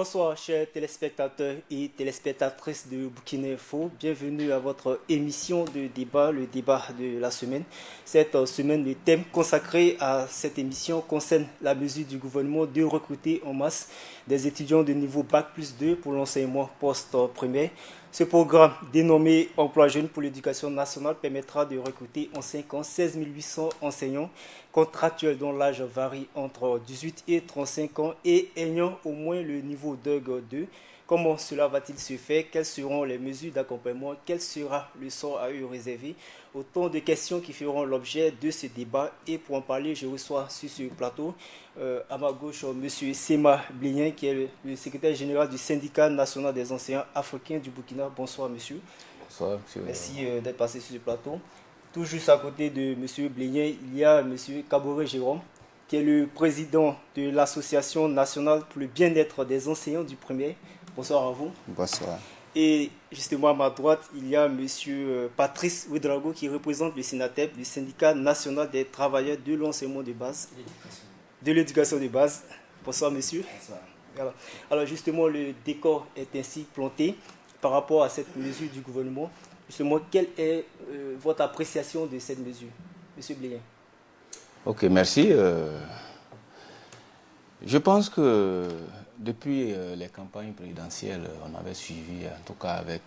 Bonsoir chers téléspectateurs et téléspectatrices de Burkina Info. Bienvenue à votre émission de débat, le débat de la semaine. Cette semaine, le thème consacré à cette émission concerne la mesure du gouvernement de recruter en masse des étudiants de niveau Bac+2 pour l'enseignement post-primaire. Ce programme, dénommé Emploi Jeune pour l'éducation nationale, permettra de recruter en 5 ans 16 800 enseignants contractuels dont l'âge varie entre 18 et 35 ans et ayant au moins le niveau DEUG 2. Comment cela va-t-il se faire? Quelles seront les mesures d'accompagnement? Quel sera le sort à eux réservé? Autant de questions qui feront l'objet de ce débat. Et pour en parler, je reçois sur ce plateau, à ma gauche, M. Sema Blien, qui est le secrétaire général du syndicat national des enseignants africains du Burkina. Bonsoir, monsieur. Bonsoir, monsieur. Merci d'être passé sur ce plateau. Tout juste à côté de M. Blien, il y a M. Kaboré Jérôme, qui est le président de l'Association nationale pour le bien-être des enseignants du primaire. Bonsoir à vous. Bonsoir. Et justement à ma droite, il y a M. Patrice Ouedraogo qui représente le SYNATEB, le syndicat national des travailleurs de l'enseignement de base, de l'éducation de base. Bonsoir monsieur. Bonsoir. Voilà. Alors justement, le décor est ainsi planté par rapport à cette mesure du gouvernement. Justement, quelle est votre appréciation de cette mesure, monsieur Blien? Ok, merci. Je pense que depuis les campagnes présidentielles, on avait suivi, en tout cas avec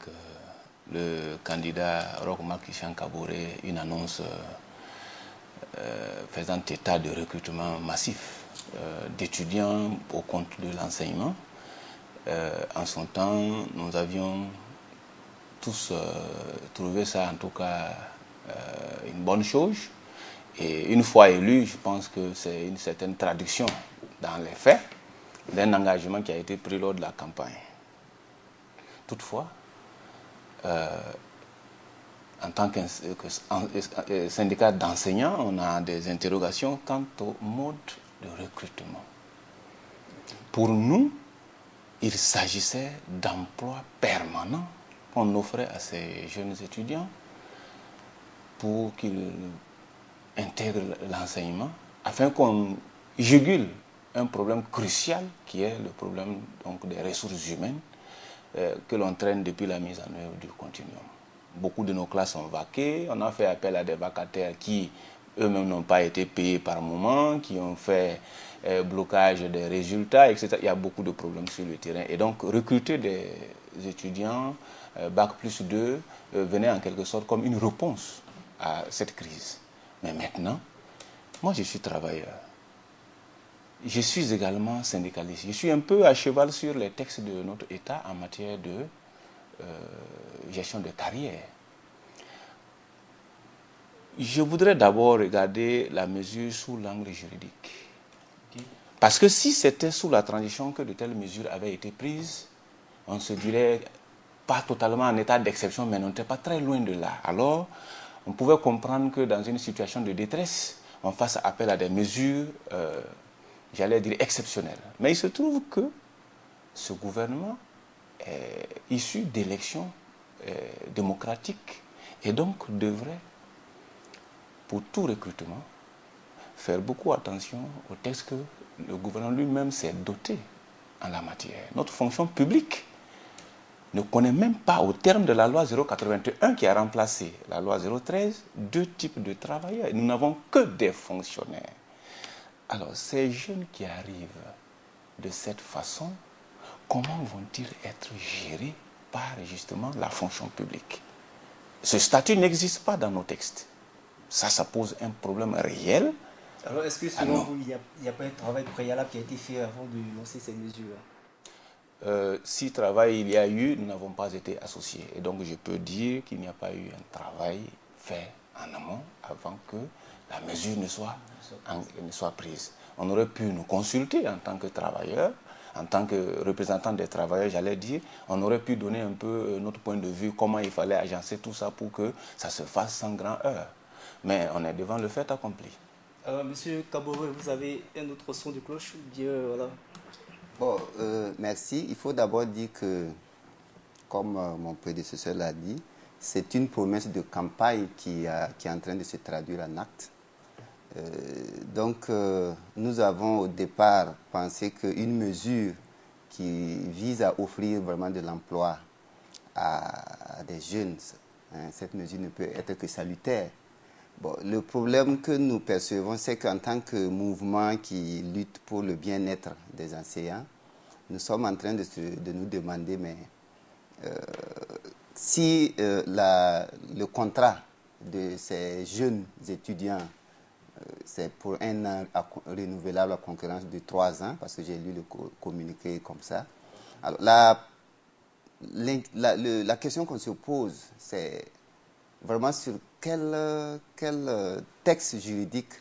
le candidat Roch-Marc Christian Kaboré, une annonce faisant état de recrutement massif d'étudiants au compte de l'enseignement. En son temps, nous avions tous trouvé ça, en tout cas, une bonne chose. Et une fois élu, je pense que c'est une certaine traduction dans les faits d'un engagement qui a été pris lors de la campagne. Toutefois, en tant que syndicat d'enseignants, on a des interrogations quant au mode de recrutement. Pour nous, il s'agissait d'emplois permanents qu'on offrait à ces jeunes étudiants pour qu'ils intègrent l'enseignement afin qu'on jugule un problème crucial qui est le problème donc, des ressources humaines que l'on traîne depuis la mise en œuvre du continuum. Beaucoup de nos classes sont vaquées, on a fait appel à des vacataires qui eux-mêmes n'ont pas été payés par moment, qui ont fait blocage des résultats, etc. Il y a beaucoup de problèmes sur le terrain. Et donc recruter des étudiants Bac+2 venait en quelque sorte comme une réponse à cette crise. Mais maintenant, moi je suis travailleur. Je suis également syndicaliste. Je suis un peu à cheval sur les textes de notre État en matière de gestion de carrière. Je voudrais d'abord regarder la mesure sous l'angle juridique. Parce que si c'était sous la transition que de telles mesures avaient été prises, on se dirait pas totalement en état d'exception, mais on n'était pas très loin de là. Alors, on pouvait comprendre que dans une situation de détresse, on fasse appel à des mesures, j'allais dire, exceptionnelles. Mais il se trouve que ce gouvernement est issu d'élections démocratiques et donc devrait, pour tout recrutement, faire beaucoup attention au texte que le gouvernement lui-même s'est doté en la matière. Notre fonction publique ne connaît même pas, au terme de la loi 081 qui a remplacé la loi 013, deux types de travailleurs. Nous n'avons que des fonctionnaires. Alors, ces jeunes qui arrivent de cette façon, comment vont-ils être gérés par justement la fonction publique? Ce statut n'existe pas dans nos textes. Ça pose un problème réel. Alors, est-ce que selon vous, il n'y a pas un travail préalable qui a été fait avant de lancer ces mesures-là? Si travail il y a eu, nous n'avons pas été associés. Et donc, je peux dire qu'il n'y a pas eu un travail fait en amont avant que la mesure ne soit prise. On aurait pu nous consulter en tant que travailleurs, en tant que représentants des travailleurs, j'allais dire, on aurait pu donner un peu notre point de vue, comment il fallait agencer tout ça pour que ça se fasse sans grand heurt. Mais on est devant le fait accompli. Alors, monsieur Kaboré, vous avez un autre son de cloche? Bien, voilà. Bon, merci. Il faut d'abord dire que, comme mon prédécesseur l'a dit, c'est une promesse de campagne qui est en train de se traduire en acte. Donc, nous avons au départ pensé qu'une mesure qui vise à offrir vraiment de l'emploi à des jeunes. Cette mesure ne peut être que salutaire. Bon, le problème que nous percevons, c'est qu'en tant que mouvement qui lutte pour le bien-être des enseignants, nous sommes en train de nous demander, mais si le contrat de ces jeunes étudiants, c'est pour un an renouvelable à concurrence de 3 ans, parce que j'ai lu le communiqué comme ça. Alors, la question qu'on se pose, c'est vraiment sur quel texte juridique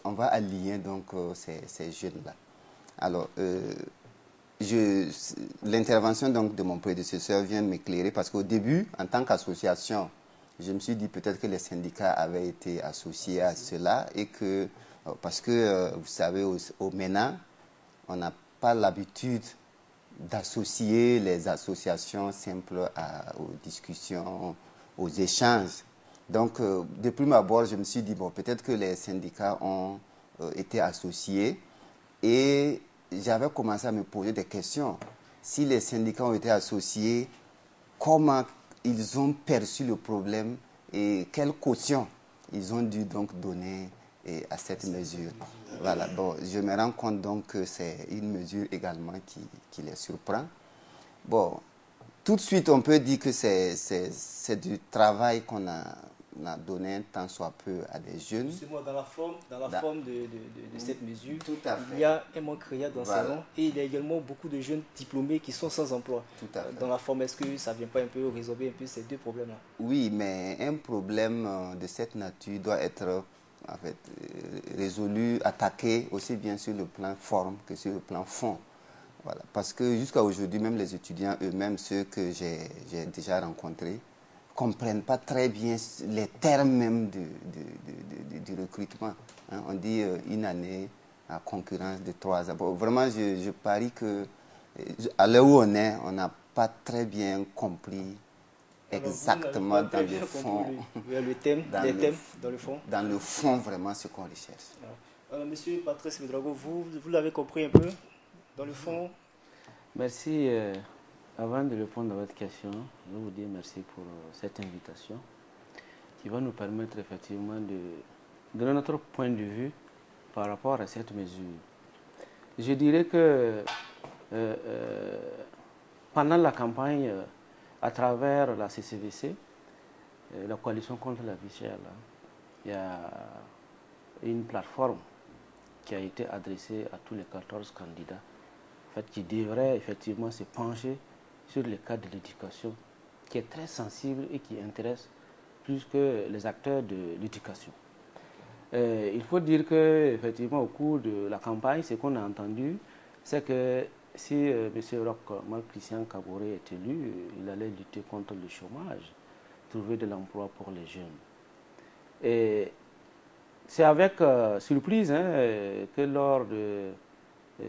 on va aligner donc ces jeunes-là. Alors, l'intervention donc de mon prédécesseur vient m'éclairer parce qu'au début, en tant qu'association, je me suis dit peut-être que les syndicats avaient été associés à cela et que, parce que vous savez, au MENA, on n'a pas l'habitude d'associer les associations simples aux discussions, aux échanges. Donc, de prime abord, je me suis dit, bon, peut-être que les syndicats ont été associés et j'avais commencé à me poser des questions. Si les syndicats ont été associés, comment ils ont perçu le problème et quelle caution ils ont dû donc donner à cette mesure. Voilà, bon, je me rends compte donc que c'est une mesure également qui les surprend. Bon, tout de suite, on peut dire que c'est du travail qu'on a donné un tant soit peu à des jeunes. Justement, dans la forme de cette mesure, tout à fait. Il y a un manque réel d'enseignants Voilà. et il y a également beaucoup de jeunes diplômés qui sont sans emploi. Tout à fait. Dans la forme, est-ce que ça ne vient pas un peu résorber un peu ces deux problèmes-là? Oui, mais un problème de cette nature doit être en fait, résolu, attaqué aussi bien sur le plan forme que sur le plan fond. Voilà. Parce que jusqu'à aujourd'hui, même les étudiants eux-mêmes, ceux que j'ai déjà rencontrés, ne comprennent pas très bien les termes même du recrutement. Hein, on dit une année à concurrence de 3 ans. Bon, vraiment, je parie que à l'heure où on est, on n'a pas très bien compris exactement Alors, dans le fond. les thèmes dans le fond. Dans le fond, vraiment, ce qu'on recherche. Alors, Monsieur Patrice Medrago, vous l'avez compris un peu dans le fond? Merci. Avant de répondre à votre question, je veux vous dire merci pour cette invitation qui va nous permettre effectivement de donner notre point de vue par rapport à cette mesure. Je dirais que pendant la campagne, à travers la CCVC, la coalition contre la vie chère, il y a une plateforme qui a été adressée à tous les 14 candidats, en fait, qui devrait effectivement se pencher sur le cas de l'éducation, qui est très sensible et qui intéresse plus que les acteurs de l'éducation. Il faut dire qu'effectivement, au cours de la campagne, ce qu'on a entendu, c'est que si M. Marc-Christian Kaboré est élu, il allait lutter contre le chômage, trouver de l'emploi pour les jeunes. Et c'est avec surprise que lors de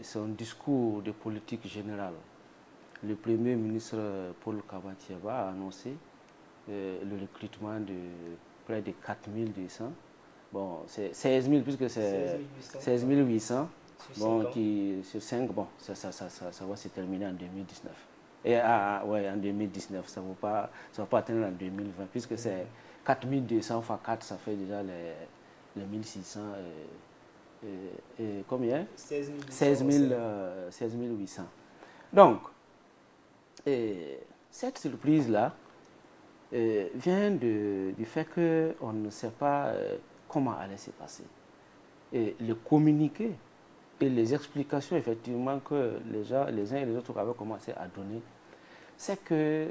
son discours de politique générale, le Premier ministre Paul Kabatiaba a annoncé le recrutement de près de 4200. Bon, c'est 16 000 puisque c'est 16 800. Bon, sur 5, bon, ça va se terminer en 2019. Et ouais, en 2019, ça ne va pas atteindre en 2020, puisque c'est 4200 fois 4, ça fait déjà les 1600. Et combien? 16 800. Donc, cette surprise-là vient du fait qu'on ne sait pas comment allait se passer. Et le communiqué et les explications effectivement que les uns et les autres avaient commencé à donner, c'est que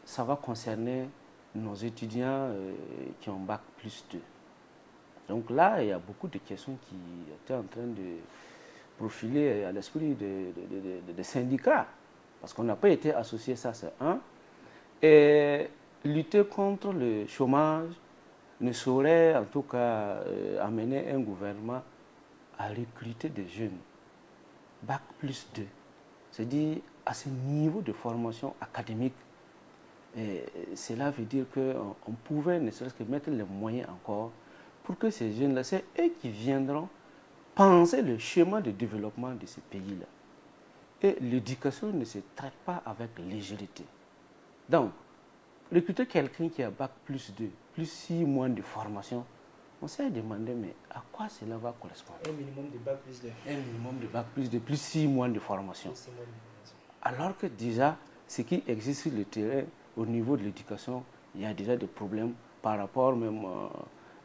ça va concerner nos étudiants qui ont bac plus 2. Donc là, il y a beaucoup de questions qui étaient en train de profiler à l'esprit des syndicats, parce qu'on n'a pas été associé, ça c'est un. Et lutter contre le chômage ne saurait en tout cas amener un gouvernement à recruter des jeunes, bac plus 2, c'est-à-dire à ce niveau de formation académique. Et cela veut dire qu'on pouvait ne serait-ce que mettre les moyens encore pour que ces jeunes-là, c'est eux qui viendront penser le schéma de développement de ce pays-là. Et l'éducation ne se traite pas avec légèreté. Donc, recruter quelqu'un qui a bac plus 2, plus 6 mois de formation, on s'est demandé, mais à quoi cela va correspondre? Un minimum de bac plus 2. Un minimum de bac plus 2, plus 6 mois de formation. Alors que déjà, ce qui existe sur le terrain, au niveau de l'éducation, il y a déjà des problèmes par rapport même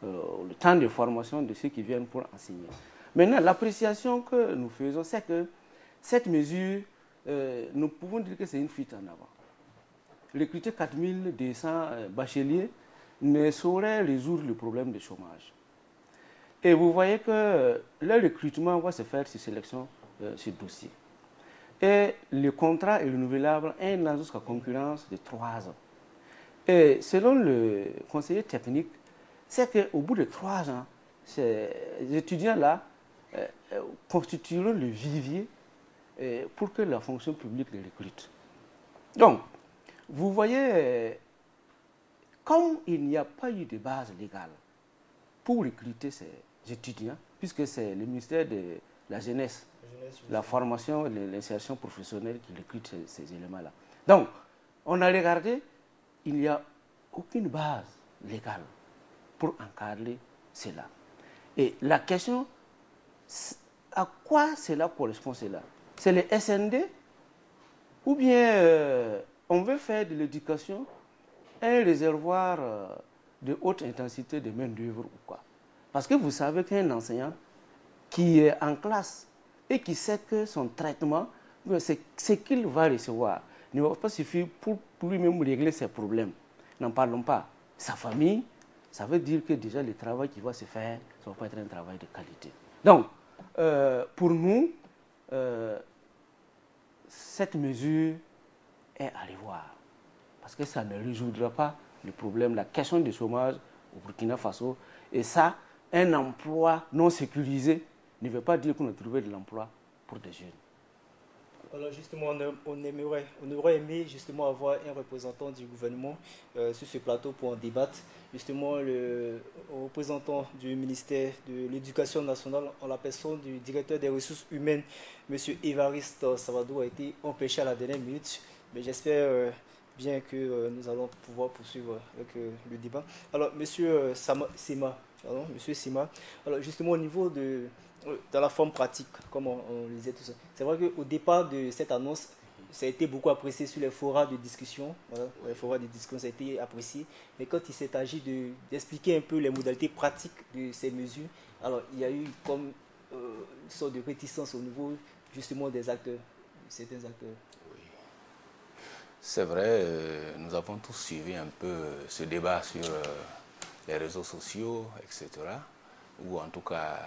au temps de formation de ceux qui viennent pour enseigner. Maintenant, l'appréciation que nous faisons, c'est que cette mesure, nous pouvons dire que c'est une fuite en avant. Recruter 4200 bacheliers ne saurait résoudre le problème du chômage. Et vous voyez que le recrutement va se faire sur sélection, sur dossier. Et le contrat est renouvelable 1 an jusqu'à concurrence de 3 ans. Et selon le conseiller technique, c'est qu'au bout de 3 ans, ces étudiants-là constitueront le vivier pour que la fonction publique les recrute. Donc, vous voyez, comme il n'y a pas eu de base légale pour recruter ces étudiants, puisque c'est le ministère de la Jeunesse, la formation et l'insertion professionnelle qui recrute ces éléments-là. Donc, on a regardé, il n'y a aucune base légale pour encadrer cela. Et la question, à quoi cela correspond cela? C'est le SND ou bien on veut faire de l'éducation un réservoir de haute intensité de main-d'œuvre ou quoi? Parce que vous savez qu'un enseignant qui est en classe et qui sait que son traitement, c'est ce qu'il va recevoir, ne va pas suffire pour lui-même régler ses problèmes. N'en parlons pas. Sa famille, ça veut dire que déjà le travail qui va se faire, ça ne va pas être un travail de qualité. Donc, pour nous, cette mesure est à revoir. Parce que ça ne résoudra pas le problème, la question du chômage au Burkina Faso. Et ça, un emploi non sécurisé ne veut pas dire qu'on a trouvé de l'emploi pour des jeunes. Alors justement, on aurait aimé justement avoir un représentant du gouvernement sur ce plateau pour en débattre. Justement, le représentant du ministère de l'Éducation nationale, en la personne du directeur des ressources humaines, M. Évariste Savado, a été empêché à la dernière minute. Mais j'espère bien que nous allons pouvoir poursuivre avec le débat. Alors, M. Sima, alors justement au niveau de dans la forme pratique, comme on le disait tout ça. C'est vrai qu'au départ de cette annonce, ça a été beaucoup apprécié sur les forums de discussion. Voilà, les forums de discussion, ça a été apprécié. Mais quand il s'est agi d'expliquer un peu les modalités pratiques de ces mesures, alors il y a eu comme une sorte de réticence au niveau justement des acteurs, certains acteurs. Oui. C'est vrai, nous avons tous suivi un peu ce débat sur les réseaux sociaux, etc. Ou en tout cas,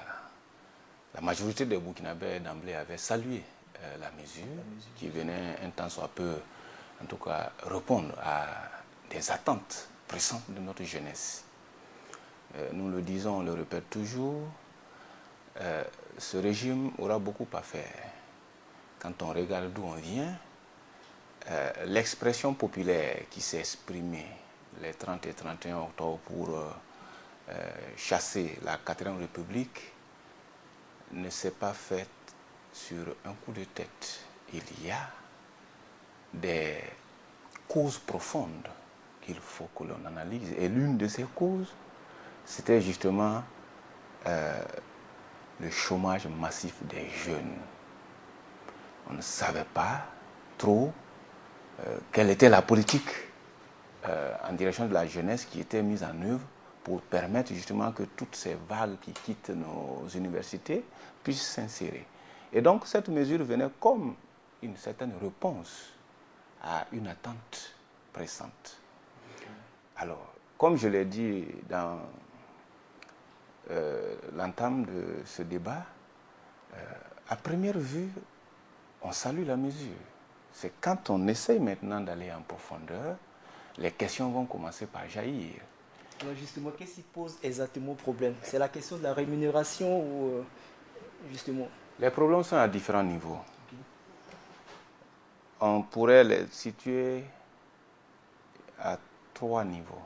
la majorité des Burkinabés d'emblée avaient salué la mesure qui venait un temps soit peu, en tout cas, répondre à des attentes pressantes de notre jeunesse. Nous le disons, on le répète toujours, ce régime aura beaucoup à faire. Quand on regarde d'où on vient, l'expression populaire qui s'est exprimée les 30 et 31 octobre pour chasser la 4e République ne s'est pas faite sur un coup de tête. Il y a des causes profondes qu'il faut que l'on analyse. Et l'une de ces causes, c'était justement le chômage massif des jeunes. On ne savait pas trop quelle était la politique en direction de la jeunesse qui était mise en œuvre pour permettre justement que toutes ces vagues qui quittent nos universités puissent s'insérer. Et donc cette mesure venait comme une certaine réponse à une attente pressante. Alors, comme je l'ai dit dans l'entame de ce débat, à première vue, on salue la mesure. C'est quand on essaye maintenant d'aller en profondeur, les questions vont commencer par jaillir. Alors justement, qu'est-ce qui pose exactement problème? C'est la question de la rémunération ou justement? Les problèmes sont à différents niveaux. Okay. On pourrait les situer à 3 niveaux.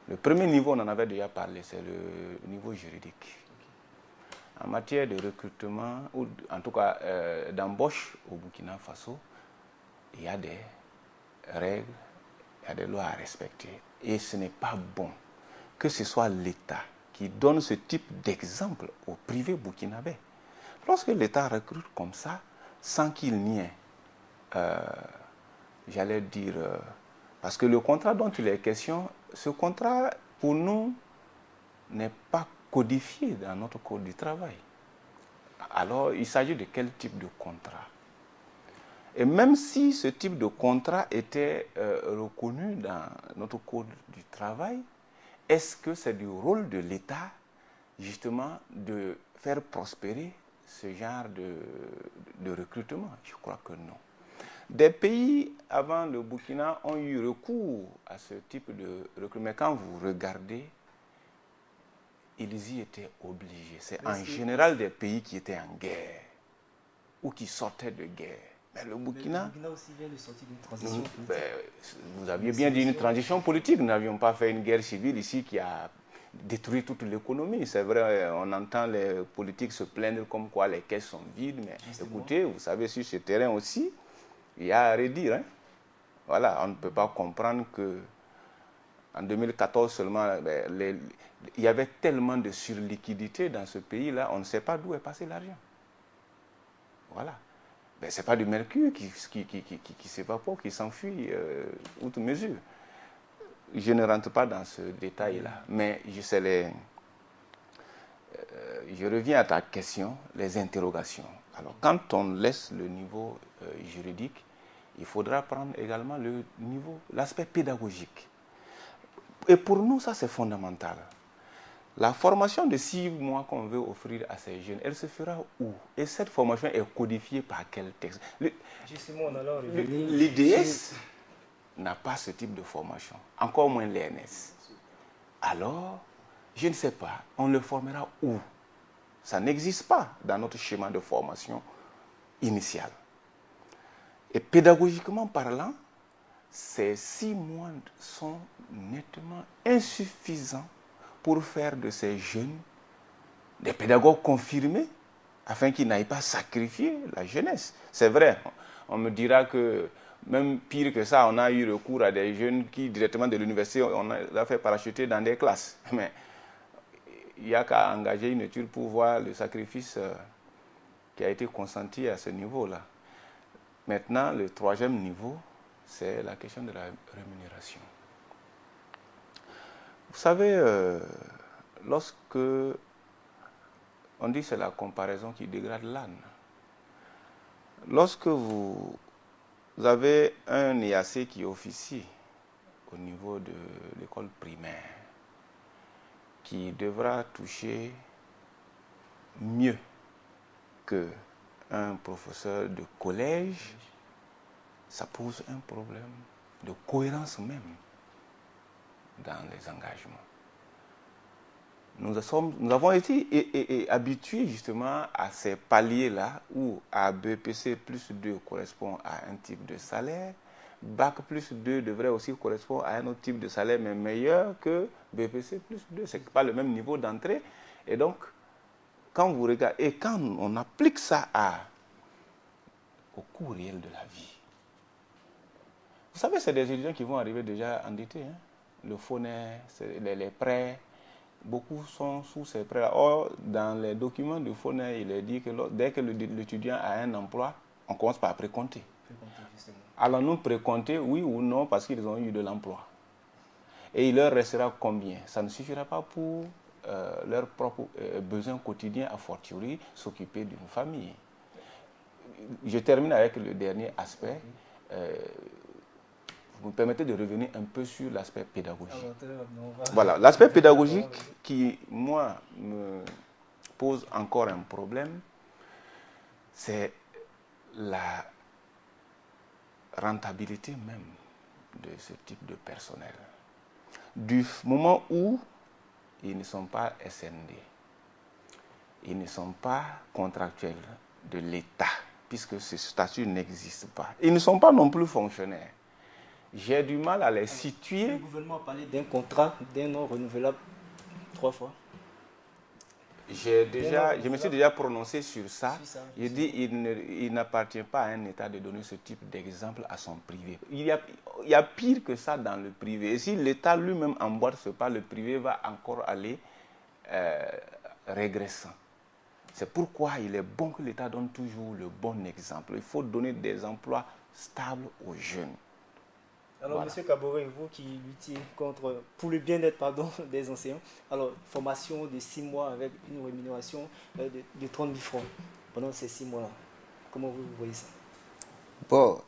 Le premier niveau, on en avait déjà parlé, c'est le niveau juridique. Okay. en matière de recrutement, ou en tout cas d'embauche au Burkina Faso, il y a des règles, il y a des lois à respecter. Et ce n'est pas bon que ce soit l'État qui donne ce type d'exemple au privé burkinabé. Lorsque l'État recrute comme ça, sans qu'il n'y ait, j'allais dire, parce que le contrat dont il est question, ce contrat, pour nous, n'est pas codifié dans notre code du travail. Alors, il s'agit de quel type de contrat? Et même si ce type de contrat était reconnu dans notre code du travail, est-ce que c'est du rôle de l'État, justement, de faire prospérer ce genre de recrutement? Je crois que non. Des pays avant le Burkina ont eu recours à ce type de recrutement. Mais quand vous regardez, ils y étaient obligés. C'est en général des pays qui étaient en guerre ou qui sortaient de guerre. Mais le Burkina... Le Burkina aussi vient de sortir d'une transition politique. Vous aviez bien dit une transition politique. Nous n'avions pas fait une guerre civile ici qui a détruit toute l'économie. C'est vrai, on entend les politiques se plaindre comme quoi les caisses sont vides. Mais justement, écoutez, vous savez, sur ce terrain aussi, il y a à redire. Hein. Voilà, on ne peut pas comprendre que en 2014 seulement, il y avait tellement de surliquidité dans ce pays-là, on ne sait pas d'où est passé l'argent. Voilà. Ce n'est pas du mercure qui s'évapore, qui s'enfuit outre mesure. Je ne rentre pas dans ce détail-là, mais je reviens à ta question, les interrogations. Alors, quand on laisse le niveau juridique, il faudra prendre également le niveau, l'aspect pédagogique. Et pour nous, ça c'est fondamental. La formation de 6 mois qu'on veut offrir à ces jeunes, elle se fera où? Et cette formation est codifiée par quel texte? Justement, on a alors révélé... L'IDS n'a pas ce type de formation, encore moins l'ENS. Alors, je ne sais pas, on le formera où? Ça n'existe pas dans notre schéma de formation initial. Et pédagogiquement parlant, ces 6 mois sont nettement insuffisants pour faire de ces jeunes des pédagogues confirmés afin qu'ils n'aillent pas sacrifier la jeunesse. C'est vrai, on me dira que même pire que ça, on a eu recours à des jeunes qui directement de l'université, on a fait parachuter dans des classes. Mais il n'y a qu'à engager une étude pour voir le sacrifice qui a été consenti à ce niveau-là. Maintenant, le 3e niveau, c'est la question de la rémunération. Vous savez, lorsque on dit que c'est la comparaison qui dégrade l'âne, lorsque vous avez un EAC qui officie au niveau de l'école primaire, qui devra toucher mieux qu'un professeur de collège, ça pose un problème de cohérence même dans les engagements. Nous avons été habitués justement à ces paliers-là où A BPC plus 2 correspond à un type de salaire, Bac plus 2 devrait aussi correspondre à un autre type de salaire, mais meilleur que BPC plus 2. Ce n'est pas le même niveau d'entrée. Et donc, quand vous regardez, et quand on applique ça au cours réel de la vie, vous savez, c'est des étudiants qui vont arriver déjà endettés. Hein? Le FONER, les prêts, beaucoup sont sous ces prêts-là. Or, dans les documents du FONER, il est dit que dès que l'étudiant a un emploi, on commence par précompter. Alors nous précompter, oui ou non, parce qu'ils ont eu de l'emploi. Et il leur restera combien? Ça ne suffira pas pour leurs propres besoins quotidiens, a fortiori, s'occuper d'une famille. Je termine avec le dernier aspect. Vous me permettez de revenir un peu sur l'aspect pédagogique. Voilà, l'aspect pédagogique qui, moi, me pose encore un problème, c'est la rentabilité même de ce type de personnel. Du moment où ils ne sont pas SND, ils ne sont pas contractuels de l'État, puisque ce statut n'existe pas. Ils ne sont pas non plus fonctionnaires. J'ai du mal à les situer. Le gouvernement a parlé d'un contrat d'un an renouvelable 3 fois. Je me suis déjà prononcé sur ça. Je dis il n'appartient pas à un État de donner ce type d'exemple à son privé. Il y a pire que ça dans le privé. Et si l'État lui-même emboîte ce pas, le privé va encore aller régressant. C'est pourquoi il est bon que l'État donne toujours le bon exemple. Il faut donner des emplois stables aux jeunes. Alors, voilà. M. Kaboré, vous qui luttez pour le bien-être des enseignants, alors formation de 6 mois avec une rémunération de 30 000 francs pendant ces 6 mois-là. Comment vous voyez ça? Bon,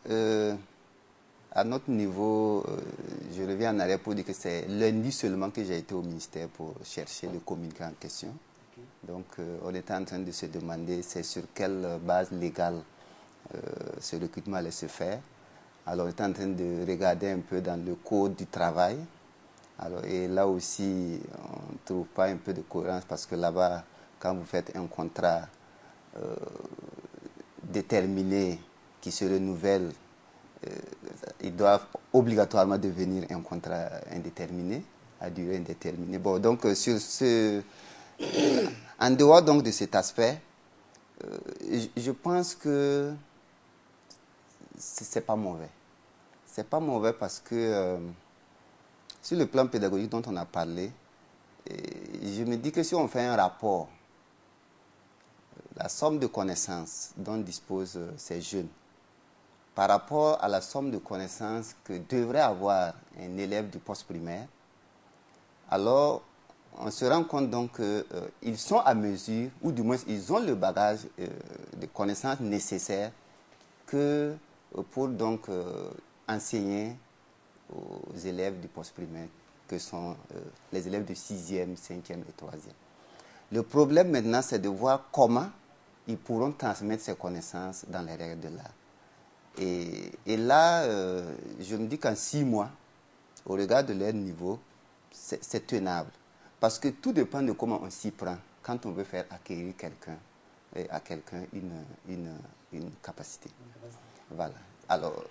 à notre niveau, je reviens en arrière pour dire que c'est lundi seulement que j'ai été au ministère pour chercher le communiqué en question. Okay. Donc, on était en train de se demander c'est sur quelle base légale ce recrutement allait se faire. Alors, on est en train de regarder un peu dans le code du travail. Alors, et là aussi, on ne trouve pas un peu de cohérence parce que là-bas, quand vous faites un contrat déterminé qui se renouvelle, ils doivent obligatoirement devenir un contrat indéterminé, à durée indéterminée. Bon, donc, en dehors donc, de cet aspect, je pense que c'est pas mauvais. C'est pas mauvais parce que sur le plan pédagogique dont on a parlé, je me dis que si on fait un rapport, la somme de connaissances dont disposent ces jeunes par rapport à la somme de connaissances que devrait avoir un élève du poste primaire, alors on se rend compte donc qu'ils sont à mesure, ou du moins ils ont le bagage de connaissances nécessaires que pour donc enseigner aux élèves du poste primaire, que sont les élèves de 6e, 5e et 3e. Le problème maintenant, c'est de voir comment ils pourront transmettre ces connaissances dans les règles de l'art. Et là, je me dis qu'en 6 mois, au regard de leur niveau, c'est tenable. Parce que tout dépend de comment on s'y prend quand on veut faire acquérir à quelqu'un une capacité. Voilà. Alors,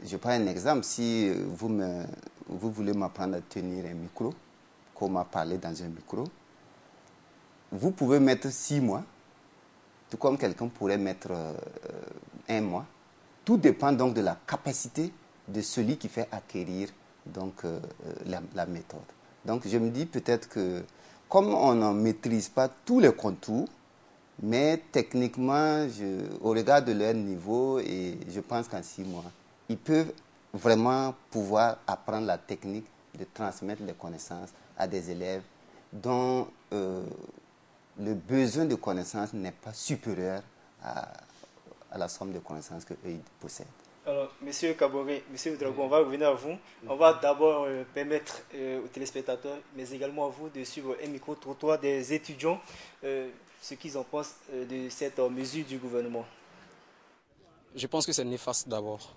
je prends un exemple. Si vous voulez m'apprendre à tenir un micro, comment parler dans un micro, vous pouvez mettre 6 mois, tout comme quelqu'un pourrait mettre 1 mois. Tout dépend donc de la capacité de celui qui fait acquérir donc, la méthode. Donc, je me dis peut-être que, comme on ne maîtrise pas tous les contours, mais techniquement, au regard de leur niveau, et je pense qu'en 6 mois, ils peuvent vraiment pouvoir apprendre la technique de transmettre les connaissances à des élèves dont le besoin de connaissances n'est pas supérieur à la somme de connaissances qu'eux possèdent. Alors, Monsieur Kaboré, Monsieur Ouedraogo, on va revenir à vous. On va d'abord permettre aux téléspectateurs, mais également à vous, de suivre un micro-trottoir des étudiants, ce qu'ils en pensent de cette mesure du gouvernement. Je pense que c'est néfaste d'abord,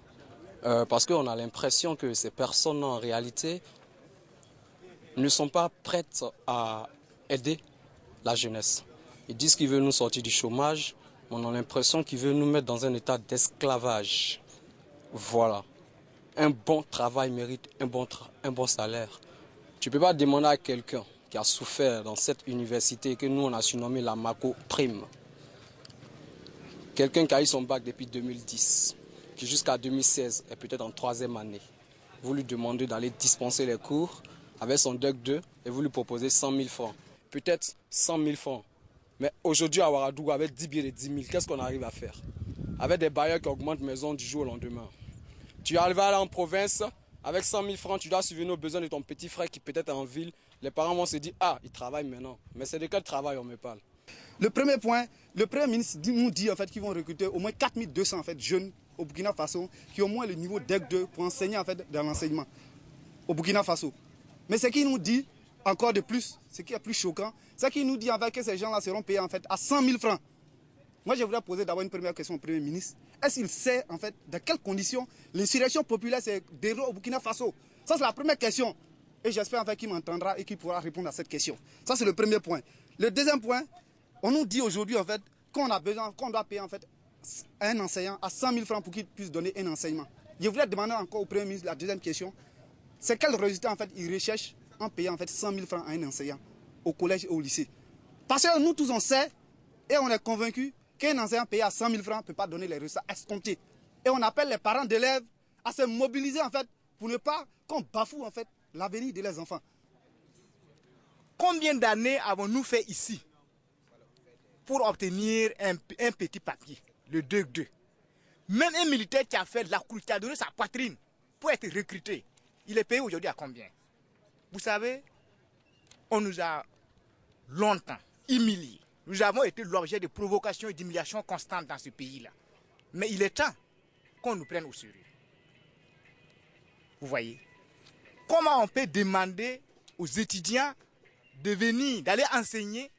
parce qu'on a l'impression que ces personnes, en réalité, ne sont pas prêtes à aider la jeunesse. Ils disent qu'ils veulent nous sortir du chômage, mais on a l'impression qu'ils veulent nous mettre dans un état d'esclavage. Voilà. Un bon travail mérite un bon salaire. Tu ne peux pas demander à quelqu'un qui a souffert dans cette université que nous on a surnommé la Mako Prime. Quelqu'un qui a eu son bac depuis 2010, qui jusqu'à 2016 est peut-être en 3e année. Vous lui demandez d'aller dispenser les cours avec son DEC 2 et vous lui proposez 100 000 francs. Peut-être 100 000 francs. Mais aujourd'hui à Ouagadougou, avec 10 billets de 10 000, qu'est-ce qu'on arrive à faire? Avec des bailleurs qui augmentent maison du jour au lendemain. Tu arrives à aller en province, avec 100 000 francs, tu dois subvenir aux besoins de ton petit frère qui peut-être est en ville. Les parents vont se dire, ah, il travaille maintenant. Mais c'est de quel travail on me parle? Le premier point, le Premier ministre nous dit en fait qu'ils vont recruter au moins 4200 en fait, jeunes au Burkina Faso qui ont au moins le niveau DEC 2 pour enseigner en fait, dans l'enseignement au Burkina Faso. Mais ce qu'il nous dit encore de plus, ce qui est plus choquant, c'est qu'il nous dit en fait, que ces gens-là seront payés en fait, à 100 000 francs. Moi, je voudrais poser d'abord une première question au Premier ministre. Est-ce qu'il sait, en fait, dans quelles conditions l'insurrection populaire s'est déroulée au Burkina Faso? Ça, c'est la première question. Et j'espère, en fait, qu'il m'entendra et qu'il pourra répondre à cette question. Ça, c'est le premier point. Le deuxième point, on nous dit aujourd'hui, en fait, qu'on doit payer, en fait, un enseignant à 100 000 francs pour qu'il puisse donner un enseignement. Je voudrais demander encore au Premier ministre la deuxième question. C'est quel résultat, en fait, il recherche en payant, en fait, 100 000 francs à un enseignant au collège et au lycée? Parce que nous tous on sait et on est convaincus qu'un enseignant payé à 100 000 francs ne peut pas donner les résultats escomptés. Et on appelle les parents d'élèves à se mobiliser en fait pour ne pas qu'on bafoue en fait l'avenir de leurs enfants. Combien d'années avons-nous fait ici pour obtenir un petit papier, le 2-2? Même un militaire qui a fait la cour, qui a donné sa poitrine pour être recruté, il est payé aujourd'hui à combien? Vous savez, on nous a longtemps humiliés. Nous avons été l'objet de provocations et d'humiliations constantes dans ce pays-là. Mais il est temps qu'on nous prenne au sérieux. Vous voyez? Comment on peut demander aux étudiants de venir, d'aller enseigner,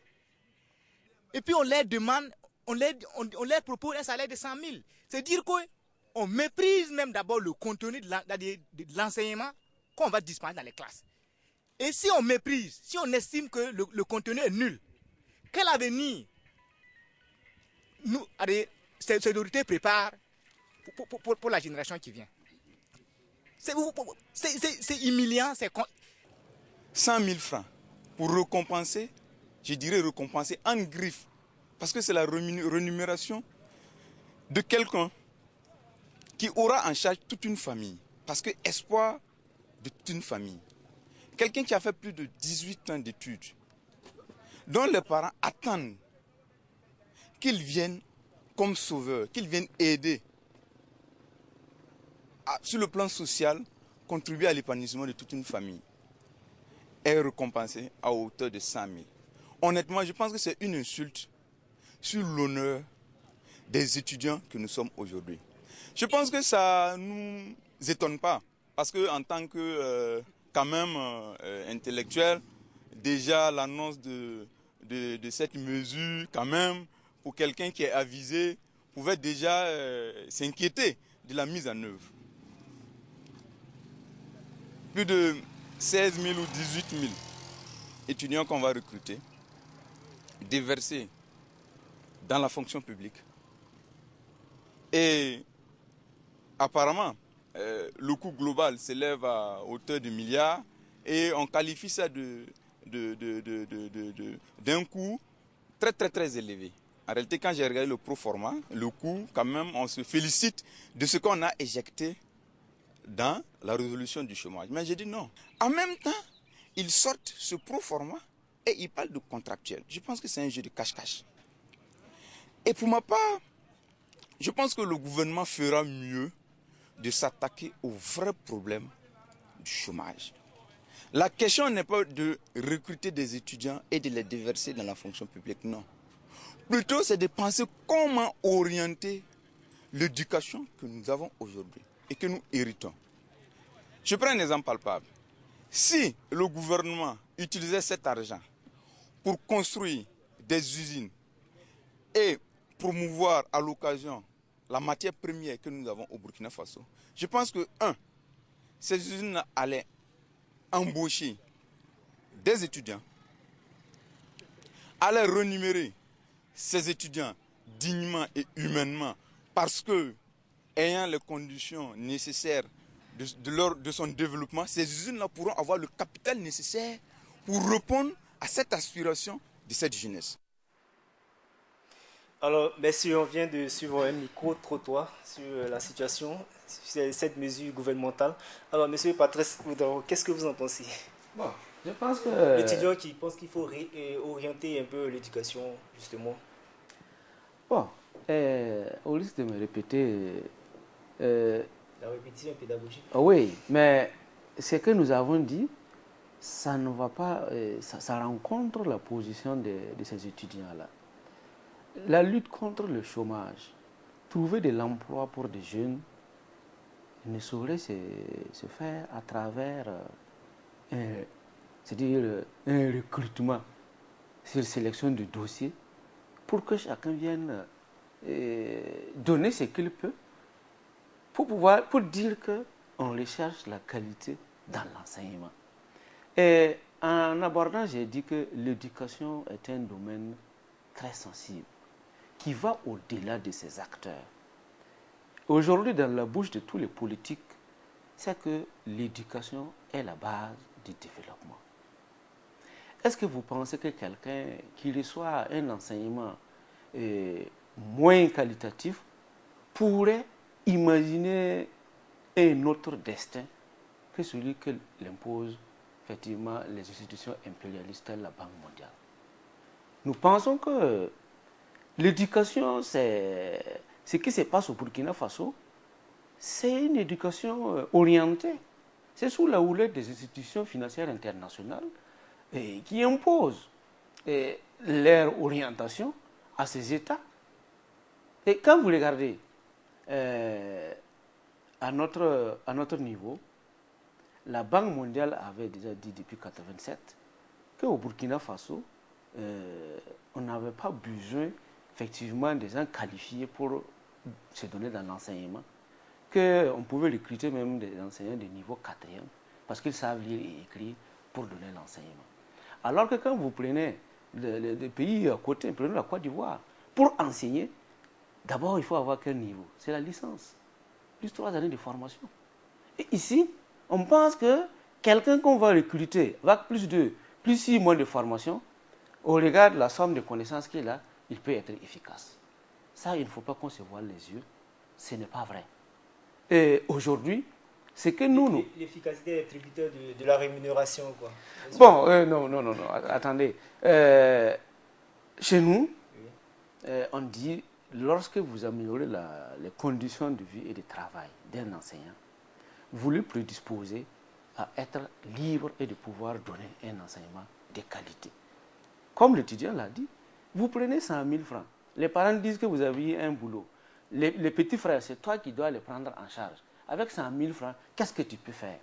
et puis on leur demande, on leur propose un salaire de 100 000. C'est dire qu'on méprise même d'abord le contenu de l'enseignement qu'on va dispenser dans les classes. Et si on méprise, si on estime que le contenu est nul, quel avenir ces autorités préparent pour la génération qui vient? C'est humiliant. 100 000 francs pour récompenser, je dirais récompenser en griffe, parce que c'est la rémunération de quelqu'un qui aura en charge toute une famille, parce que espoir de toute une famille. Quelqu'un qui a fait plus de 18 ans d'études, dont les parents attendent qu'il vienne comme sauveur, qu'il vienne aider sur le plan social, contribuer à l'épanouissement de toute une famille, est récompensé à hauteur de 100 000. Honnêtement, je pense que c'est une insulte sur l'honneur des étudiants que nous sommes aujourd'hui. Je pense que ça ne nous étonne pas, parce qu'en tant que quand même intellectuel, déjà l'annonce de cette mesure, quand même, pour quelqu'un qui est avisé, pouvait déjà s'inquiéter de la mise en œuvre. Plus de 16 000 ou 18 000 étudiants qu'on va recruter, déversés dans la fonction publique. Et apparemment, le coût global s'élève à hauteur de milliards et on qualifie ça d'un coût très très très élevé. En réalité, quand j'ai regardé le proforma, le coût, quand même, on se félicite de ce qu'on a éjecté dans la résolution du chômage. Mais j'ai dit non. En même temps, ils sortent ce proforma et ils parlent de contractuel. Je pense que c'est un jeu de cache-cache. Et pour ma part, je pense que le gouvernement fera mieux de s'attaquer au vrai problème du chômage. La question n'est pas de recruter des étudiants et de les déverser dans la fonction publique, non. Plutôt, c'est de penser comment orienter l'éducation que nous avons aujourd'hui et que nous héritons. Je prends un exemple palpable. Si le gouvernement utilisait cet argent pour construire des usines et promouvoir à l'occasion la matière première que nous avons au Burkina Faso, je pense que, ces usines allaient embaucher des étudiants, allaient rémunérer ces étudiants dignement et humainement parce que, ayant les conditions nécessaires de son développement, ces usines-là pourront avoir le capital nécessaire pour répondre à cette aspiration de cette jeunesse. Alors, merci, on vient de suivre un micro-trottoir sur la situation, sur cette mesure gouvernementale. Alors, monsieur Patrice Oudaro, qu'est-ce que vous en pensez? Bon, je pense que... L'étudiant qui pense qu'il faut orienter un peu l'éducation, justement. Bon, au risque de me répéter... la répétition pédagogique. Oui, mais ce que nous avons dit, ça ne va pas... ça rencontre la position de ces étudiants-là. La lutte contre le chômage, trouver de l'emploi pour des jeunes, ne saurait se faire à travers c'est-à-dire un recrutement sur sélection de dossiers pour que chacun vienne donner ce qu'il peut pour dire qu'on recherche la qualité dans l'enseignement. Et en abordant, j'ai dit que l'éducation est un domaine très sensible qui va au-delà de ses acteurs. Aujourd'hui, dans la bouche de tous les politiques, c'est que l'éducation est la base du développement. est-ce que vous pensez que quelqu'un qui reçoit un enseignement moins qualitatif pourrait imaginer un autre destin que celui que l'imposent effectivement les institutions impérialistes telles la Banque mondiale? Nous pensons que l'éducation, c'est ce qui se passe au Burkina Faso, c'est une éducation orientée. C'est sous la houlette des institutions financières internationales qui imposent leur orientation à ces États. Et quand vous regardez à notre niveau, la Banque mondiale avait déjà dit depuis 1987 qu'au Burkina Faso, on n'avait pas besoin effectivement des gens qualifiés pour se donner dans l'enseignement, qu'on pouvait recruter même des enseignants de niveau 4e parce qu'ils savent lire et écrire pour donner l'enseignement. Alors que quand vous prenez les pays à côté, prenez la Côte d'Ivoire, pour enseigner, d'abord il faut avoir quel niveau? C'est la licence, plus 3 années de formation. Et ici, on pense que quelqu'un qu'on va recruter avec plus 6 mois de formation, au regard de la somme de connaissances qu'il a, il peut être efficace. Ça, il ne faut pas qu'on se voile les yeux. Ce n'est pas vrai. Et aujourd'hui, c'est que nous... L'efficacité est tributaire de la rémunération, quoi. Bon, non, attendez. Chez nous, on dit, lorsque vous améliorez les conditions de vie et de travail d'un enseignant, vous le prédisposez à être libre et de pouvoir donner un enseignement de qualité. Comme l'étudiant l'a dit, vous prenez 100 000 francs. Les parents disent que vous avez un boulot. Les petits frères, c'est toi qui dois les prendre en charge. Avec 100 000 francs, qu'est-ce que tu peux faire?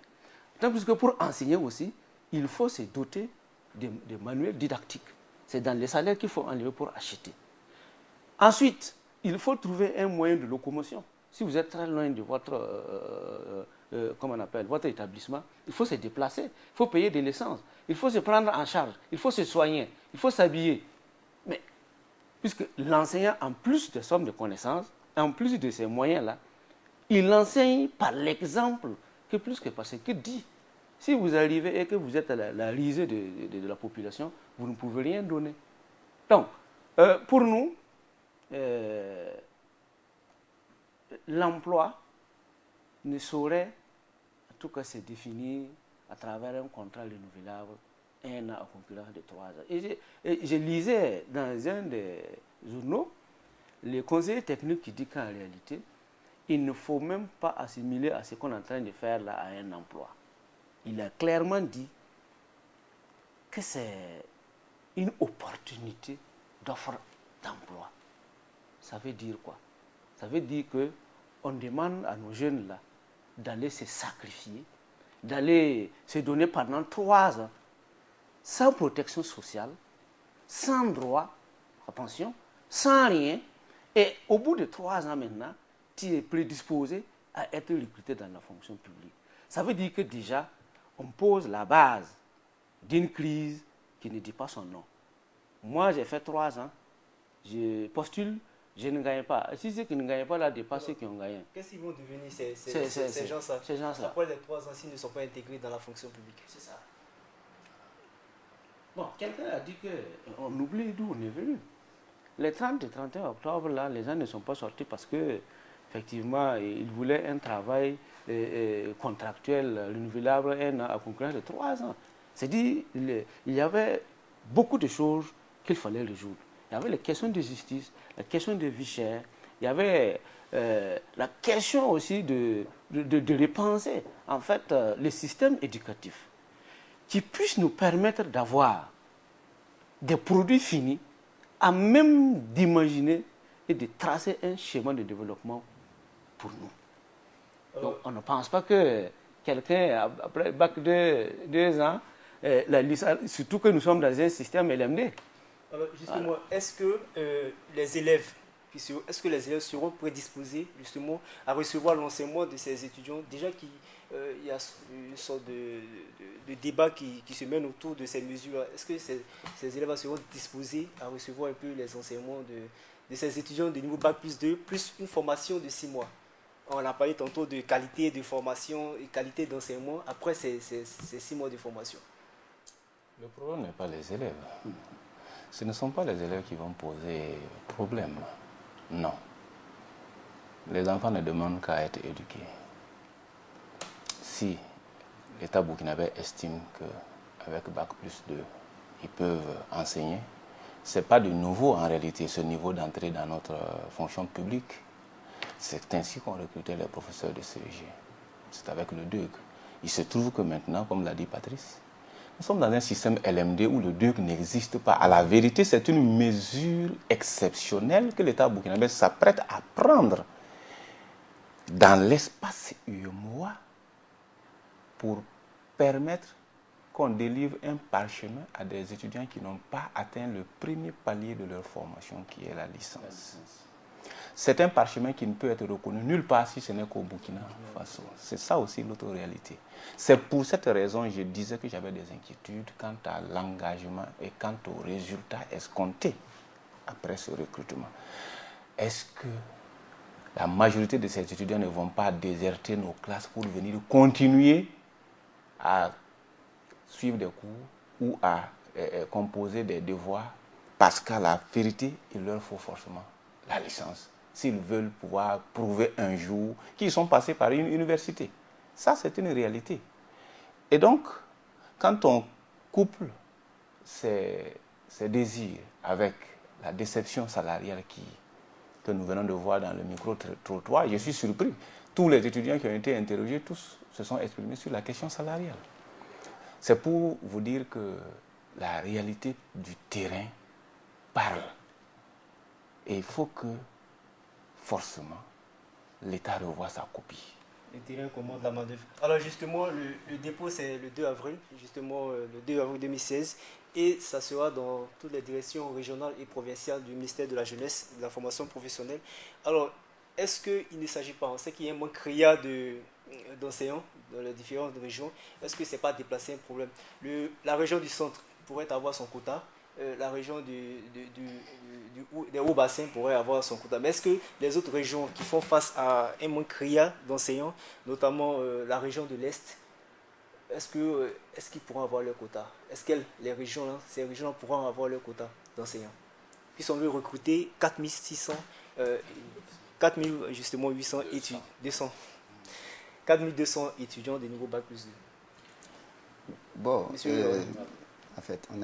Tant plus que pour enseigner aussi, il faut se doter de manuels didactiques. C'est dans les salaires qu'il faut enlever pour acheter. Ensuite, il faut trouver un moyen de locomotion. Si vous êtes très loin de votre, votre établissement, il faut se déplacer, il faut payer de l'essence, il faut se prendre en charge, il faut se soigner, il faut s'habiller. Mais puisque l'enseignant, en plus de somme de connaissances, en plus de ces moyens-là, il enseigne par l'exemple que plus que par ce qu'il dit. Si vous arrivez et que vous êtes à la risée de la population, vous ne pouvez rien donner. Donc, pour nous, l'emploi ne saurait, en tout cas, se définir à travers un contrat renouvelable, 1 an à concurrence de 3 ans. Et je lisais dans un des journaux, le conseiller technique qui dit qu'en réalité, il ne faut même pas assimiler à ce qu'on est en train de faire là à un emploi. Il a clairement dit que c'est une opportunité d'offre d'emploi. Ça veut dire quoi? Ça veut dire qu'on demande à nos jeunes là d'aller se sacrifier, d'aller se donner pendant 3 ans sans protection sociale, sans droit à pension, sans rien. Et au bout de 3 ans maintenant, tu es prédisposé à être recruté dans la fonction publique. Ça veut dire que déjà, on pose la base d'une crise qui ne dit pas son nom. Moi, j'ai fait 3 ans, je postule, je ne gagne pas. Si ceux qui ne gagnent pas là dépassent ceux qui ont gagné. Qu'est-ce qu'ils vont devenir ces gens-là? Après les 3 ans, s'ils ne sont pas intégrés dans la fonction publique. C'est ça. Bon, quelqu'un a dit qu'on oublie d'où on est venu. Les 30 et 31 octobre, là, les gens ne sont pas sortis parce que effectivement, ils voulaient un travail contractuel, renouvelable, à concurrence de 3 ans. C'est-à-dire il y avait beaucoup de choses qu'il fallait résoudre. Il y avait les questions de justice, la question de vie chère, il y avait la question aussi de repenser, en fait, le système éducatif qui puisse nous permettre d'avoir des produits finis, à même d'imaginer et de tracer un schéma de développement pour nous. Donc, on ne pense pas que quelqu'un, après bac de 2 ans, surtout que nous sommes dans un système LMD. Alors, justement, voilà. Est-ce que les élèves seront prédisposés justement à recevoir l'enseignement de ces étudiants? Déjà il y a une sorte de débat qui se mène autour de ces mesures. Est-ce que ces élèves seront disposés à recevoir un peu les enseignements de ces étudiants de niveau Bac plus 2, plus une formation de 6 mois? On a parlé tantôt de qualité de formation et qualité d'enseignement après ces 6 mois de formation. Le problème n'est pas les élèves. Ce ne sont pas les élèves qui vont poser problème. Non. Les enfants ne demandent qu'à être éduqués. Si l'État burkinabé estime qu'avec Bac plus 2, ils peuvent enseigner, ce n'est pas de nouveau en réalité ce niveau d'entrée dans notre fonction publique. C'est ainsi qu'on recrutait les professeurs de CEG. C'est avec le DEUG. Il se trouve que maintenant, comme l'a dit Patrice, nous sommes dans un système LMD où le DEUG n'existe pas. À la vérité, c'est une mesure exceptionnelle que l'État burkinabé s'apprête à prendre dans l'espace UEMOA pour permettre qu'on délivre un parchemin à des étudiants qui n'ont pas atteint le premier palier de leur formation, qui est la licence. C'est un parchemin qui ne peut être reconnu nulle part si ce n'est qu'au Burkina Faso. C'est ça aussi l'autre-réalité. C'est pour cette raison que je disais que j'avais des inquiétudes quant à l'engagement et quant aux résultats escomptés après ce recrutement. Est-ce que la majorité de ces étudiants ne vont pas déserter nos classes pour venir continuer à suivre des cours ou à composer des devoirs parce qu'à la vérité, il leur faut forcément la licence s'ils veulent pouvoir prouver un jour qu'ils sont passés par une université. Ça, c'est une réalité. Et donc, quand on couple ces désirs avec la déception salariale que nous venons de voir dans le micro-trottoir, je suis surpris. Tous les étudiants qui ont été interrogés, tous se sont exprimés sur la question salariale. C'est pour vous dire que la réalité du terrain parle. Et il faut que, forcément, l'État revoie sa copie. Le terrain commande la main-d'œuvre. Alors justement, le dépôt c'est le 2 avril, justement le 2 avril 2016, et ça sera dans toutes les directions régionales et provinciales du ministère de la Jeunesse et de la formation professionnelle. Alors, est-ce qu'il ne s'agit pas, on sait qu'il y a un manque criard d'enseignants dans les différentes régions, est-ce que ce n'est pas déplacer un problème? La région du centre pourrait avoir son quota, la région des hauts bassins pourrait avoir son quota. Mais est-ce que les autres régions qui font face à un manque criard d'enseignants, notamment la région de l'Est, est-ce qu'ils pourront avoir leur quota? Est-ce que ces régions pourront avoir leur quota d'enseignants? Puis on veut recruter 4800 étudiants, 4200 étudiants de nouveau Bac plus 2. Bon, en fait, on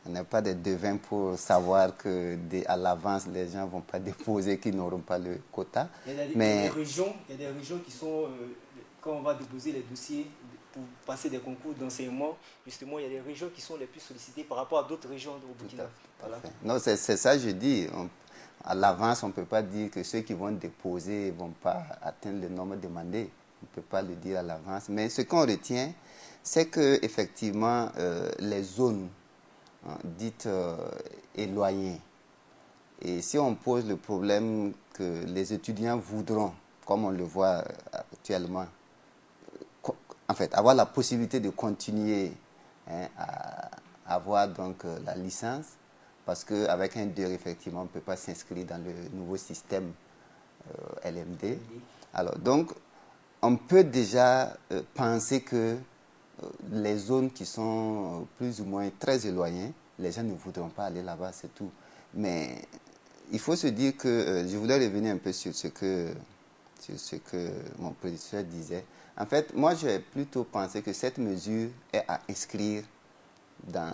n'est pas des devins pour savoir qu'à l'avance, les gens ne vont pas déposer, qu'ils n'auront pas le quota. Il y a des régions qui sont, quand on va déposer les dossiers pour passer des concours d'enseignement, justement, il y a des régions qui sont les plus sollicitées par rapport à d'autres régions au Burkina. Voilà. Non, c'est ça, je dis. À l'avance, on ne peut pas dire que ceux qui vont déposer ne vont pas atteindre le nombre demandé. On ne peut pas le dire à l'avance. Mais ce qu'on retient, c'est qu'effectivement, les zones dites éloignées, et si on pose le problème que les étudiants voudront, comme on le voit actuellement, en fait, avoir la possibilité de continuer à avoir donc la licence, parce qu'avec un DEUG, effectivement, on ne peut pas s'inscrire dans le nouveau système LMD. Alors, donc, on peut déjà penser que les zones qui sont plus ou moins très éloignées, les gens ne voudront pas aller là-bas, c'est tout. Mais il faut se dire que, je voulais revenir un peu sur ce que mon prédécesseur disait. En fait, moi, j'ai plutôt pensé que cette mesure est à inscrire dans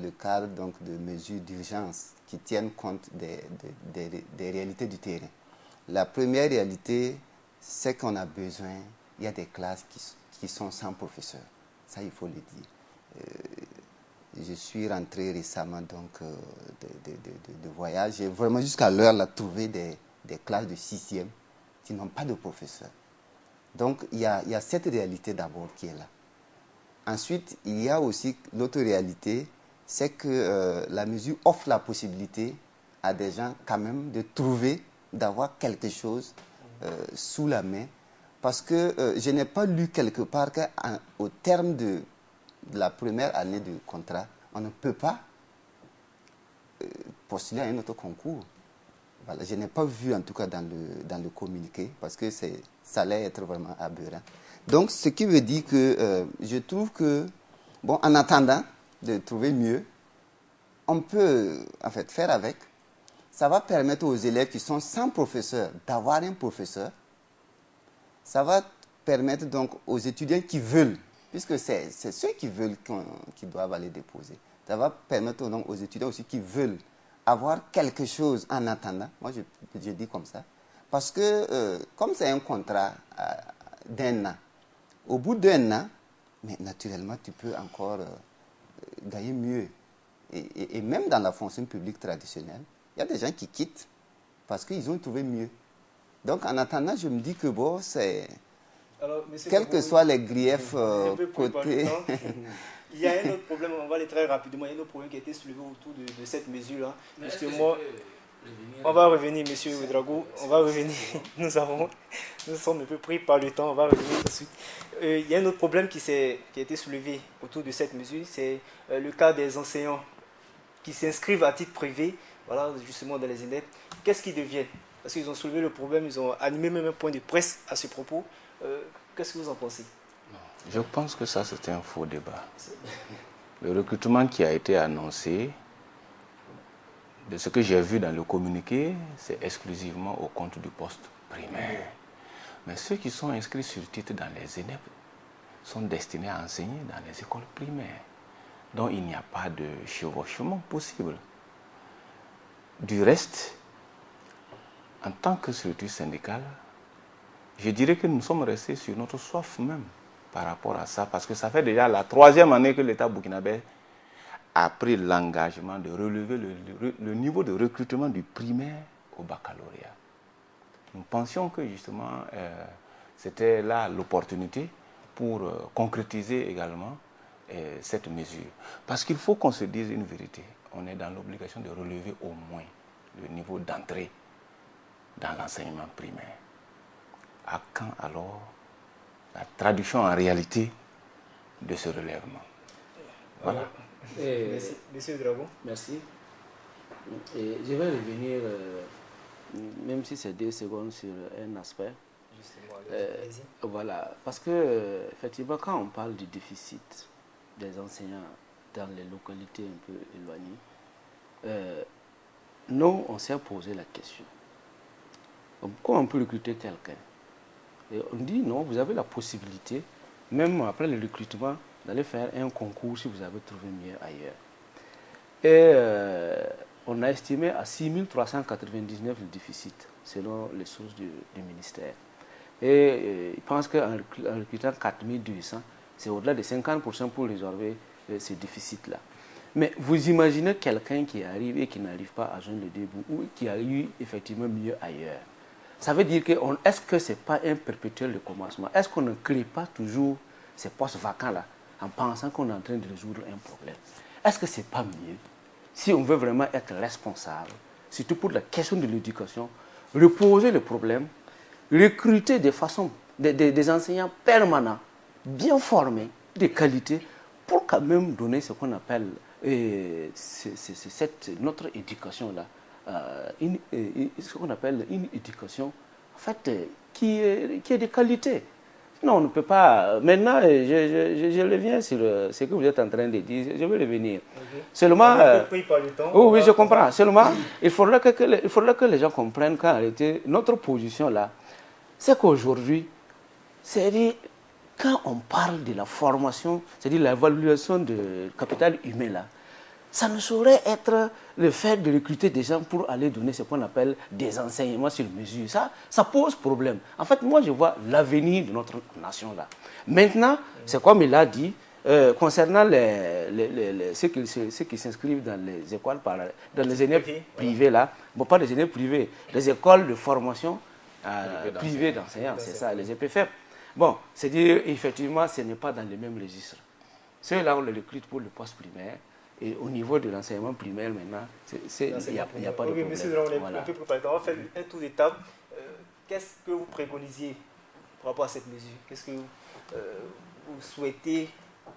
le cadre donc, de mesures d'urgence qui tiennent compte des réalités du terrain. La première réalité, c'est qu'on a besoin, il y a des classes qui sont sans professeur. Ça, il faut le dire. Je suis rentré récemment donc, de voyage. J'ai vraiment jusqu'à l'heure trouvé des classes de 6e qui n'ont pas de professeur. Donc, il y a cette réalité d'abord qui est là. Ensuite, il y a aussi l'autre réalité, c'est que la mesure offre la possibilité à des gens quand même de trouver, d'avoir quelque chose sous la main. Parce que je n'ai pas lu quelque part qu'au terme de la première année de contrat, on ne peut pas postuler à un autre concours. Voilà, je n'ai pas vu en tout cas dans le communiqué, parce que ça allait être vraiment aberrant. Donc, ce qui veut dire que je trouve que Bon, en attendant de trouver mieux, on peut en fait faire avec. Ça va permettre aux élèves qui sont sans professeur d'avoir un professeur. Ça va permettre donc aux étudiants qui veulent, puisque c'est ceux qui veulent qui doivent aller déposer. Ça va permettre donc aux étudiants aussi qui veulent avoir quelque chose en attendant. Moi, je dis comme ça. Parce que comme c'est un contrat d'1 an, au bout d'1 an, mais naturellement, tu peux encore gagner mieux. Et même dans la fonction publique traditionnelle, il y a des gens qui quittent parce qu'ils ont trouvé mieux. Donc, en attendant, je me dis que bon, c'est... Quels que soient les griefs côté... Il y a un autre problème, on va aller très rapidement. Il y a un autre problème qui a été soulevé autour de cette mesure-là. Justement, on va revenir, monsieur Ouedraogo, on va revenir. Nous sommes un peu pris par le temps, on va revenir tout de suite. Il y a un autre problème qui a été soulevé autour de cette mesure, c'est le cas des enseignants qui s'inscrivent à titre privé, voilà, justement dans les INEP. Qu'est-ce qu'ils deviennent? Parce qu'ils ont soulevé le problème, ils ont animé même un point de presse à ce propos. Qu'est-ce que vous en pensez? Je pense que ça, c'est un faux débat. Le recrutement qui a été annoncé, de ce que j'ai vu dans le communiqué, c'est exclusivement au compte du poste primaire. Mais ceux qui sont inscrits sur titre dans les ENEP sont destinés à enseigner dans les écoles primaires. Donc il n'y a pas de chevauchement possible. Du reste, en tant que structure syndicale, je dirais que nous sommes restés sur notre soif même par rapport à ça, parce que ça fait déjà la 3e année que l'État burkinabé a pris l'engagement de relever le niveau de recrutement du primaire au baccalauréat. Nous pensions que justement c'était là l'opportunité pour concrétiser également cette mesure. Parce qu'il faut qu'on se dise une vérité. On est dans l'obligation de relever au moins le niveau d'entrée dans l'enseignement primaire. À quand alors la traduction en réalité de ce relèvement? Voilà. Merci, monsieur Dragon. Merci. Et je vais revenir, même si c'est 2 secondes, sur un aspect. Voilà, parce que effectivement, quand on parle du déficit des enseignants dans les localités un peu éloignées, nous, on s'est posé la question. Pourquoi on peut recruter quelqu'un? Et on dit non, vous avez la possibilité, même après le recrutement, d'aller faire un concours si vous avez trouvé mieux ailleurs. Et on a estimé à 6 399 le déficit, selon les sources du ministère. Et je pense qu'en recrutant 4 200, c'est au-delà de 50% pour résorber ce déficit-là. Mais vous imaginez quelqu'un qui arrive et qui n'arrive pas à joindre le début ou qui a eu effectivement mieux ailleurs. Ça veut dire que est-ce que ce n'est pas un perpétuel de commencement? Est-ce qu'on ne crée pas toujours ces postes vacants-là en pensant qu'on est en train de résoudre un problème? Est-ce que ce n'est pas mieux, si on veut vraiment être responsable, surtout pour la question de l'éducation, reposer le problème, recruter des enseignants permanents, bien formés, de qualité, pour quand même donner ce qu'on appelle notre éducation-là, ce qu'on appelle une éducation en fait, qui est de qualité. Non, on ne peut pas. Maintenant, je reviens sur ce que vous êtes en train de dire. Je vais revenir. Okay. Seulement. Pris par le temps, oui, je comprends. Seulement, il faudra que les gens comprennent qu'en réalité, notre position là, c'est qu'aujourd'hui, c'est-à-dire, quand on parle de la formation, c'est-à-dire l'évaluation du capital humain là, ça ne saurait être le fait de recruter des gens pour aller donner ce qu'on appelle des enseignements sur mesure. Ça pose problème. En fait, moi, je vois l'avenir de notre nation là. Maintenant, c'est comme il a dit, concernant ceux qui s'inscrivent dans les écoles, dans les ENEP privées là, bon, pas les ENEP privées, les écoles de formation privées d'enseignants, c'est ça, les EPFEP. Bon, c'est-à-dire, effectivement, ce n'est pas dans les mêmes registres. Ceux-là, on les recrute pour le poste primaire. Et au niveau de l'enseignement primaire, maintenant, il n'y a pas de problème. Monsieur Dron, on est un peu préparé. On va faire un tour d'étape. Qu'est-ce que vous préconisiez par rapport à cette mesure? Qu'est-ce que vous souhaitez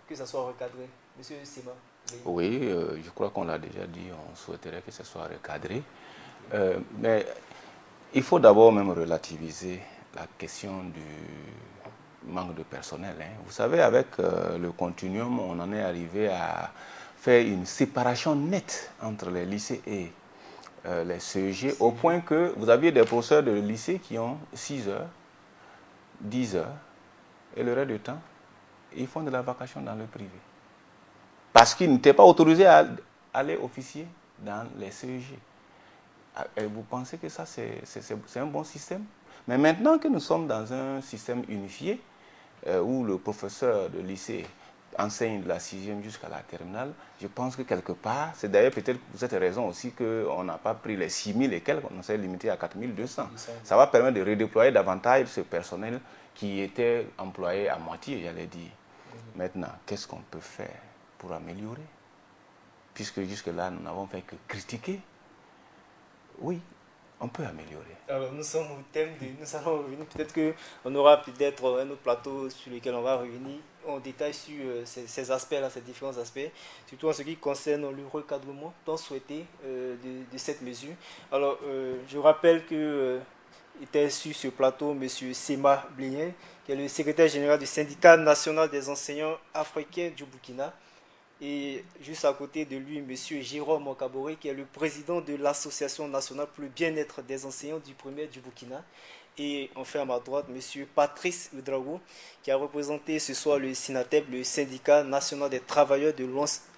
que ça soit recadré? Monsieur Sima. Oui, je crois qu'on l'a déjà dit, on souhaiterait que ce soit recadré. Mais il faut d'abord même relativiser la question manque de personnel. Hein. Vous savez, avec le continuum, on en est arrivé à faire une séparation nette entre les lycées et les CEG, au point que vous aviez des professeurs de lycée qui ont 6 heures, 10 heures, et le reste du temps, ils font de la vacation dans le privé. Parce qu'ils n'étaient pas autorisés à aller officier dans les CEG. Et vous pensez que ça, c'est un bon système? Mais maintenant que nous sommes dans un système unifié, où le professeur de lycée enseigne de la 6e jusqu'à la terminale, je pense que quelque part, c'est d'ailleurs peut-être pour cette raison aussi qu'on n'a pas pris les 6 000 et quelques, on s'est limité à 4 200. Ça va permettre de redéployer davantage ce personnel qui était employé à moitié, j'allais dire. Maintenant, qu'est-ce qu'on peut faire pour améliorer? Puisque jusque-là, nous n'avons fait que critiquer. Oui, on peut améliorer. Alors nous sommes au thème nous allons revenir, peut-être qu'on aura peut-être un autre plateau sur lequel on va revenir en détail sur ces aspects-là, ces différents aspects, surtout en ce qui concerne le recadrement tant souhaité de cette mesure. Alors je rappelle que était sur ce plateau M. Sema Blien, qui est le secrétaire général du syndicat national des enseignants africains du Burkina. Et juste à côté de lui, M. Jérôme Okaboré, qui est le président de l'Association nationale pour le bien-être des enseignants du primaire du Burkina. Et enfin à ma droite, M. Patrice Ouedraogo, qui a représenté ce soir le SINATEB, le syndicat national des travailleurs de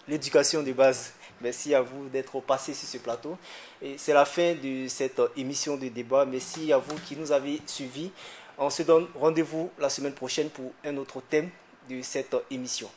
l'éducation de base. Merci à vous d'être passé sur ce plateau. Et c'est la fin de cette émission de débat. Merci à vous qui nous avez suivis. On se donne rendez-vous la semaine prochaine pour un autre thème de cette émission.